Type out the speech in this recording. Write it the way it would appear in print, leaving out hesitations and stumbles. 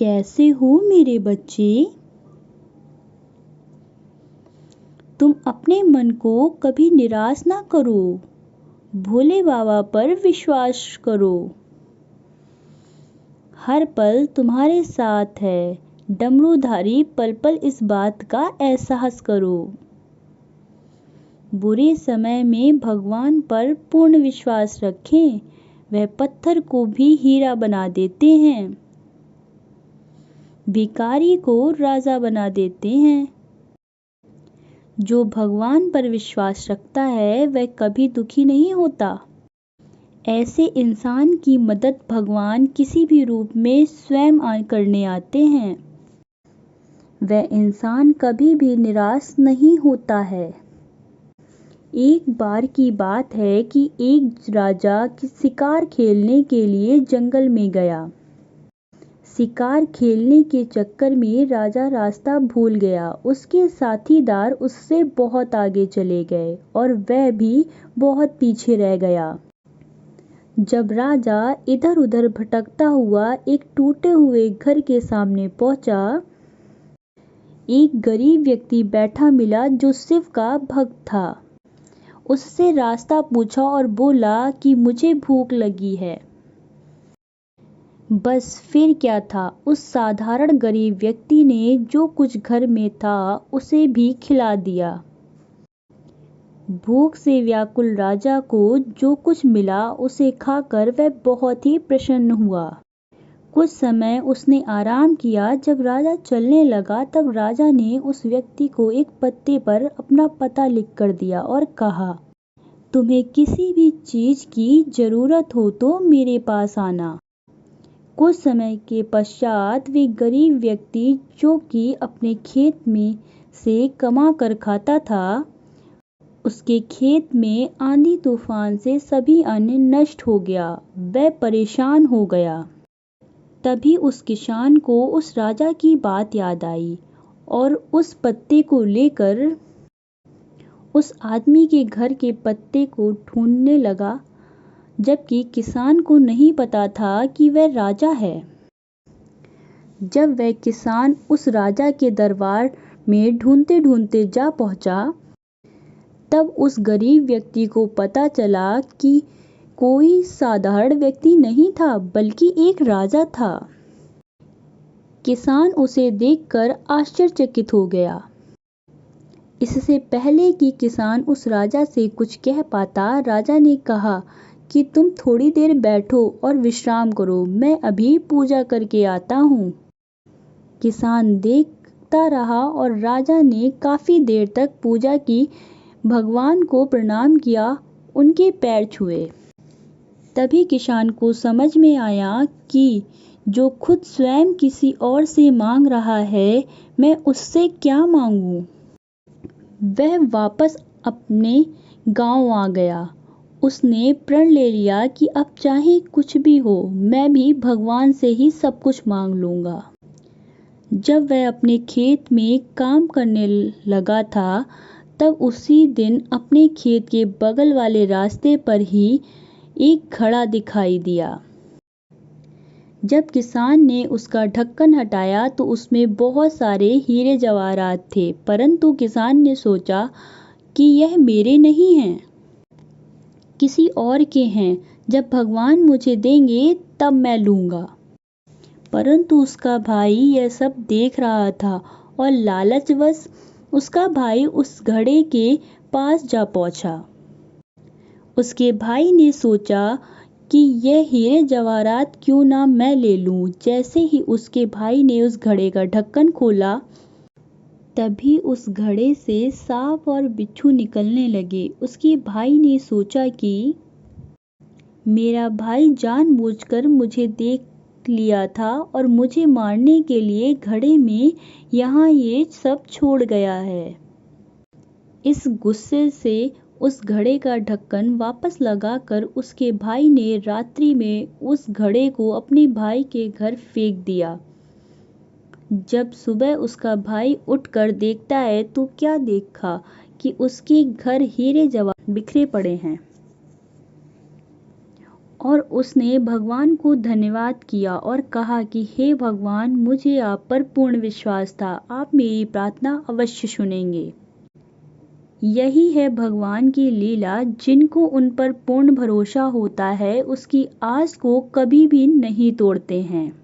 कैसे हो मेरे बच्चे? तुम अपने मन को कभी निराश ना करो। भोले बाबा पर विश्वास करो। हर पल तुम्हारे साथ है। डमरूधारी पल पल इस बात का एहसास करो। बुरे समय में भगवान पर पूर्ण विश्वास रखें। वह पत्थर को भी हीरा बना देते हैं। भिखारी को राजा बना देते हैं। जो भगवान पर विश्वास रखता है वह कभी दुखी नहीं होता। ऐसे इंसान की मदद भगवान किसी भी रूप में स्वयं करने आते हैं। वह इंसान कभी भी निराश नहीं होता है। एक बार की बात है कि एक राजा शिकार खेलने के लिए जंगल में गया। शिकार खेलने के चक्कर में राजा रास्ता भूल गया। उसके साथीदार उससे बहुत आगे चले गए और वह भी बहुत पीछे रह गया। जब राजा इधर उधर भटकता हुआ एक टूटे हुए घर के सामने पहुंचा, एक गरीब व्यक्ति बैठा मिला जो शिव का भक्त था। उससे रास्ता पूछा और बोला कि मुझे भूख लगी है। बस फिर क्या था, उस साधारण गरीब व्यक्ति ने जो कुछ घर में था उसे भी खिला दिया। भूख से व्याकुल राजा को जो कुछ मिला उसे खाकर वह बहुत ही प्रसन्न हुआ। कुछ समय उसने आराम किया। जब राजा चलने लगा तब राजा ने उस व्यक्ति को एक पत्ते पर अपना पता लिख कर दिया और कहा, तुम्हें किसी भी चीज की जरूरत हो तो मेरे पास आना। कुछ समय के पश्चात वे गरीब व्यक्ति जो कि अपने खेत में से कमा कर खाता था, उसके खेत में आंधी तूफान से सभी अन्न नष्ट हो गया। वह परेशान हो गया। तभी उस किसान को उस राजा की बात याद आई और उस पत्ते को लेकर उस आदमी के घर के पत्ते को ढूंढने लगा, जबकि किसान को नहीं पता था कि वह राजा है। जब वह किसान उस राजा के दरबार में ढूंढते ढूंढते जा पहुंचा, तब उस गरीब व्यक्ति को पता चला कि कोई साधारण व्यक्ति नहीं था बल्कि एक राजा था। किसान उसे देखकर आश्चर्यचकित हो गया। इससे पहले कि किसान उस राजा से कुछ कह पाता, राजा ने कहा कि तुम थोड़ी देर बैठो और विश्राम करो, मैं अभी पूजा करके आता हूँ। किसान देखता रहा और राजा ने काफी देर तक पूजा की, भगवान को प्रणाम किया, उनके पैर छुए। तभी किसान को समझ में आया कि जो खुद स्वयं किसी और से मांग रहा है, मैं उससे क्या मांगूं। वह वापस अपने गांव आ गया। उसने प्रण ले लिया कि अब चाहे कुछ भी हो, मैं भी भगवान से ही सब कुछ मांग लूंगा। जब वह अपने खेत में काम करने लगा था, तब उसी दिन अपने खेत के बगल वाले रास्ते पर ही एक घड़ा दिखाई दिया। जब किसान ने उसका ढक्कन हटाया तो उसमें बहुत सारे हीरे जवाहरात थे, परंतु किसान ने सोचा कि यह मेरे नहीं हैं, किसी और के हैं। जब भगवान मुझे देंगे तब मैं लूंगा। परंतु उसका भाई यह सब देख रहा था और लालचवश उसका भाई उस घड़े के पास जा पहुंचा। उसके भाई ने सोचा कि यह हीरे जवाहरात क्यों ना मैं ले लूं। जैसे ही उसके भाई ने उस घड़े का ढक्कन खोला, तभी उस घड़े से सांप और बिच्छू निकलने लगे। उसके भाई ने सोचा कि मेरा भाई जानबूझकर मुझे देख लिया था और मुझे मारने के लिए घड़े में यहाँ ये सब छोड़ गया है। इस गुस्से से उस घड़े का ढक्कन वापस लगाकर उसके भाई ने रात्रि में उस घड़े को अपने भाई के घर फेंक दिया। जब सुबह उसका भाई उठकर देखता है तो क्या देखा कि उसके घर हीरे जवाहरात बिखरे पड़े हैं। और उसने भगवान को धन्यवाद किया और कहा कि हे भगवान, मुझे आप पर पूर्ण विश्वास था, आप मेरी प्रार्थना अवश्य सुनेंगे। यही है भगवान की लीला, जिनको उन पर पूर्ण भरोसा होता है उसकी आस को कभी भी नहीं तोड़ते हैं।